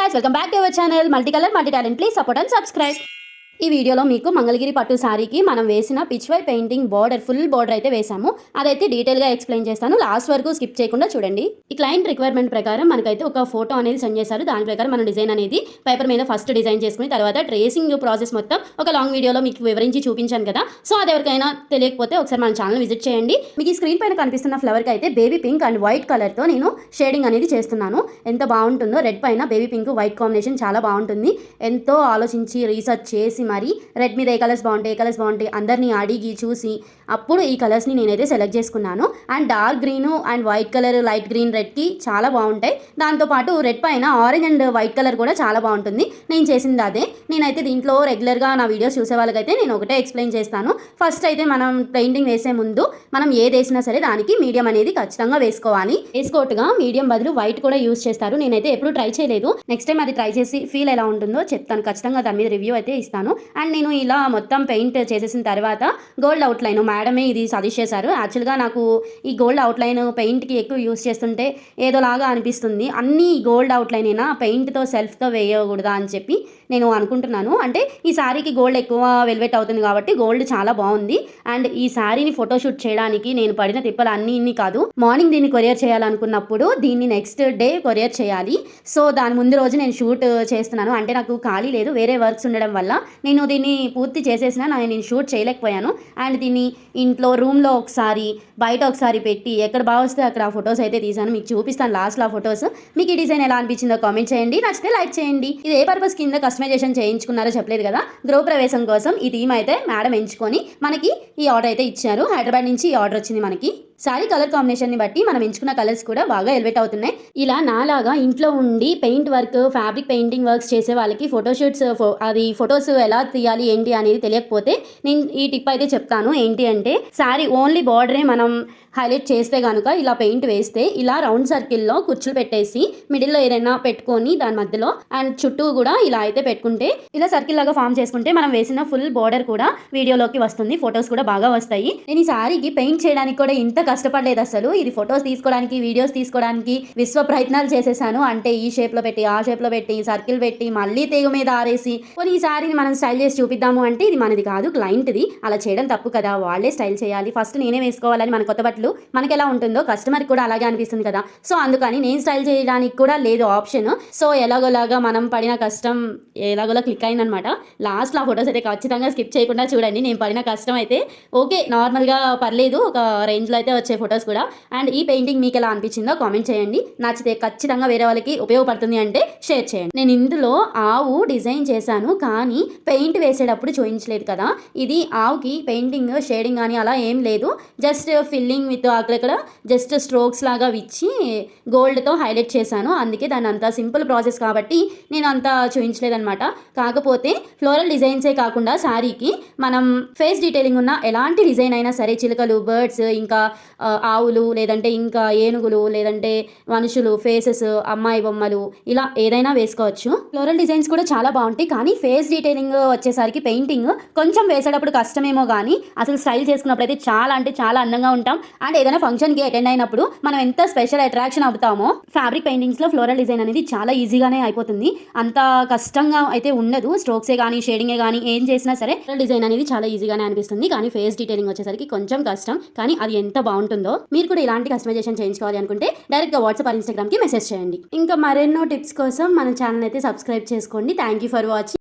guys, welcome back to our channel Multicolor Multi-Talent. Please support and subscribe. ఈ వీడియోలో మీకు మంగళగిరి పట్టు సారీకి మనం వేసిన పిచ్ వై పెయింటింగ్ బార్డర్ ఫుల్ బార్డర్ అయితే వేసాము. అదైతే డీటెయిల్గా ఎక్స్ప్లెయిన్ చేస్తాను, లాస్ట్ వరకు స్కిప్ చేయకుండా చూడండి. ఈ క్లయింట్ రిక్వైర్మెంట్ ప్రకారం మనకైతే ఒక ఫోటో అనేది సెండ్ చేశారు. దాని ప్రకారం మన డిజైన్ అనేది పేపర్ మీద ఫస్ట్ డిజైన్ చేసుకుని తర్వాత ట్రేసింగ్ ప్రాసెస్ మొత్తం ఒక లాంగ్ వీడియోలో మీకు వివరించి చూపించాను కదా. సో అది ఎవరికైనా తెలియకపోతే ఒకసారి మన ఛానల్ విజిట్ చేయండి. మీకు ఈ స్క్రీన్ పైన కనిపిస్తున్న ఫ్లవర్కి అయితే బేబీ పింక్ అండ్ వైట్ కలర్తో నేను షేడింగ్ అనేది చేస్తున్నాను. ఎంత బాగుంటుందో, రెడ్ పైన బేబీ పింక్ వైట్ కాంబినేషన్ చాలా బాగుంటుంది. ఎంతో ఆలోచించి రీసెర్చ్ చేసి మరి రెడ్ మీద ఏ కలర్స్ బాగుంటాయి అందరినీ అడిగి చూసి అప్పుడు ఈ కలర్స్ని నేనైతే సెలెక్ట్ చేసుకున్నాను. And dark green and white colour light green రెడ్కి చాలా బాగుంటాయి. దాంతోపాటు రెడ్ పైన ఆరెంజ్ అండ్ వైట్ కలర్ కూడా చాలా బాగుంటుంది. నేను చేసింది అదే. నేనైతే దీంట్లో రెగ్యులర్గా నా వీడియోస్ చూసే వాళ్ళకైతే నేను ఒకటే ఎక్స్ప్లెయిన్ చేస్తాను. ఫస్ట్ అయితే మనం పెయింటింగ్ వేసే ముందు మనం ఏది వేసినా సరే దానికి మీడియం అనేది ఖచ్చితంగా వేసుకోవాలి. వేసుకోవట్టుగా మీడియం బదులు వైట్ కూడా యూజ్ చేస్తారు. నేనైతే ఎప్పుడు ట్రై చేయలేదు. నెక్స్ట్ టైం అది ట్రై చేసి ఫీల్ ఎలా ఉంటుందో చెప్తాను. ఖచ్చితంగా దాని మీద రివ్యూ అయితే ఇస్తాను. అండ్ నేను ఇలా మొత్తం పెయింట్ చేసేసిన తర్వాత గోల్డ్ అవుట్లైన్ మేడమే ఇది సజెస్ట్ చేశారు. యాక్చువల్గా నాకు ఈ గోల్డ్ అవుట్లైన్ పెయింట్కి ఎక్కువ యూజ్ చేస్తుంటే ఏదోలాగా అనిపిస్తుంది. అన్నీ గోల్డ్ అవుట్లైన్ అయినా పెయింట్తో సెల్ఫ్తో వేయకూడదా అని చెప్పి నేను అనుకుంటున్నాను. అంటే ఈ శారీకి గోల్డ్ ఎక్కువ వెల్వెట్ అవుతుంది కాబట్టి గోల్డ్ చాలా బాగుంది. అండ్ ఈ శారీని ఫోటోషూట్ చేయడానికి నేను పడిన తిప్పలు అన్నీ కాదు. మార్నింగ్ దీన్ని కొరియర్ చేయాలనుకున్నప్పుడు దీన్ని నెక్స్ట్ డే కొరియర్ చేయాలి. సో దాని ముందు రోజు నేను షూట్ చేస్తున్నాను. అంటే నాకు ఖాళీ లేదు, వేరే వర్క్స్ ఉండడం వల్ల నేను దీన్ని పూర్తి చేసేసినా నేను షూట్ చేయలేకపోయాను. అండ్ దీన్ని ఇంట్లో రూమ్లో ఒకసారి బయట ఒకసారి పెట్టి ఎక్కడ బాగా వస్తే అక్కడ ఆ ఫొటోస్ అయితే తీసాను. మీకు చూపిస్తాను లాస్ట్లో ఆ ఫొటోస్. మీకు ఈ డిజైన్ ఎలా అనిపించిందో కామెంట్ చేయండి. నచ్చితే లైక్ చేయండి. ఇది ఏ పర్పస్ కింద కస్టమైజేషన్ చేయించుకున్నారో చెప్పలేదు కదా. గృహప్రవేశం కోసం ఈ థీమ్ అయితే మేడం ఎంచుకొని మనకి ఈ ఆర్డర్ అయితే ఇచ్చారు. హైదరాబాద్ నుంచి ఈ ఆర్డర్ వచ్చింది మనకి. సారీ కలర్ కాంబినేషన్ని బట్టి మనం ఎంచుకున్న కలర్స్ కూడా బాగా ఎలివేట్ అవుతున్నాయి. ఇలా నాలాగా ఇంట్లో ఉండి paint work fabric painting works చేసే వాళ్ళకి ఫోటోషూట్స్ అది ఫొటోస్ ఎలా తీయాలి ఏంటి అనేది తెలియకపోతే నేను ఈ టిప్ అయితే చెప్తాను. ఏంటి అంటే సారీ ఓన్లీ బార్డరే మనం హైలైట్ చేస్తే కనుక ఇలా పెయింట్ వేస్తే ఇలా రౌండ్ సర్కిల్లో కుచ్చులు పెట్టేసి మిడిల్లో ఏదైనా పెట్టుకొని దాని మధ్యలో అండ్ చుట్టూ కూడా ఇలా అయితే పెట్టుకుంటే ఇలా సర్కిల్ లాగా ఫామ్ చేసుకుంటే మనం వేసిన ఫుల్ బార్డర్ కూడా వీడియోలోకి వస్తుంది. ఫొటోస్ కూడా బాగా వస్తాయి. నేను ఈ సారీకి పెయింట్ చేయడానికి కూడా ఇంత కష్టపడలేదు అసలు. ఇది ఫొటోస్ తీసుకోవడానికి వీడియోస్ తీసుకోవడానికి విశ్వ ప్రయత్నాలు చేసేసాను. అంటే ఈ షేప్లో పెట్టి ఆ షేప్లో పెట్టి సర్కిల్ పెట్టి మళ్ళీ తీగ మీద ఆరేసి కొన్ని ఈ సారీని మనం స్టైల్ చేసి చూపిద్దాము అంటే ఇది మనది కాదు, క్లయింట్ది. అలా చేయడం తప్పు కదా. వాళ్ళే స్టైల్ చేయాలి. ఫస్ట్ నేనే వేసుకోవాలని మన కొత్త బట్టలు మనకి ఎలా ఉంటుందో కస్టమర్కి కూడా అలాగే అనిపిస్తుంది కదా. సో అందుకని నేను స్టైల్ చేయడానికి కూడా లేదు ఆప్షన్. సో ఎలాగోలాగా మనం పడిన కష్టం ఎలాగోలా క్లిక్ అయిందనమాట. లాస్ట్లో ఆ ఫొటోస్ అయితే ఖచ్చితంగా స్కిప్ చేయకుండా చూడండి. నేను పడిన కష్టం అయితే ఓకే నార్మల్గా పర్లేదు, ఒక రేంజ్లో అయితే వచ్చే ఫొటోస్ కూడా. అండ్ ఈ పెయింటింగ్ మీకు ఎలా అనిపించిందో కామెంట్ చేయండి. నచ్చితే ఖచ్చితంగా వేరే వాళ్ళకి ఉపయోగపడుతుంది అంటే షేర్ చేయండి. నేను ఇందులో ఆవు డిజైన్ చేశాను కానీ పెయింట్ వేసేటప్పుడు చూపించలేదు కదా. ఇది ఆవుకి పెయింటింగ్ షేడింగ్ కానీ అలా ఏం లేదు. జస్ట్ ఫిల్లింగ్ విత్ అక్కడక్కడ జస్ట్ స్ట్రోక్స్ లాగా ఇచ్చి గోల్డ్తో హైలైట్ చేశాను. అందుకే దాన్ని అంత సింపుల్ ప్రాసెస్ కాబట్టి నేను అంతా చూపించలేదన్నమాట. కాకపోతే ఫ్లోరల్ డిజైన్సే కాకుండా శారీకి మనం ఫేస్ డీటెయిలింగ్ ఉన్న ఎలాంటి డిజైన్ అయినా సరే, చిలుకలు బర్డ్స్ ఇంకా ఆవులు లేదంటే ఇంకా ఏనుగులు లేదంటే మనుషులు ఫేసెస్ అమ్మాయి బొమ్మలు ఇలా ఏదైనా వేసుకోవచ్చు. ఫ్లోరల్ డిజైన్స్ కూడా చాలా బాగుంటాయి. కానీ ఫేస్ డీటెయిలింగ్ వచ్చేసరికి పెయింటింగ్ కొంచెం వేసేటప్పుడు కష్టమేమో కానీ అసలు స్టైల్ చేసుకున్నప్పుడు అయితే చాలా అంటే చాలా అందంగా ఉంటాం. అండ్ ఏదైనా ఫంక్షన్కి అటెండ్ అయినప్పుడు మనం ఎంత స్పెషల్ అట్రాక్షన్ అవుతామో ఫ్యాబ్రిక్ పెయింటింగ్స్లో ఫ్లోరల్ డిజైన్ అనేది చాలా ఈజీగానే అయిపోతుంది. అంత కష్టంగా అయితే ఉండదు. స్ట్రోక్సే కానీ షేడింగే కానీ ఏం చేసినా సరే ఫ్లోరల్ డిజైన్ అనేది చాలా ఈజీగానే అనిపిస్తుంది. కానీ ఫేస్ డీటెయిలింగ్ వచ్చేసరికి కొంచెం కష్టం. కానీ అది ఎంత బాగుంటుందో. మీరు కూడా ఇలాంటి కస్టమైజేషన్ చేయించుకోవాలి అనుకుంటే డైరెక్ట్గా వాట్సాప్ ఆర్ ఇన్స్టాగ్రామ్కి మెసేజ్ చేయండి. ఇంకా మరెన్నో టిప్స్ కోసం మన ఛానల్ అయితే సబ్స్క్రైబ్ చేసుకోండి. Thank you for watching.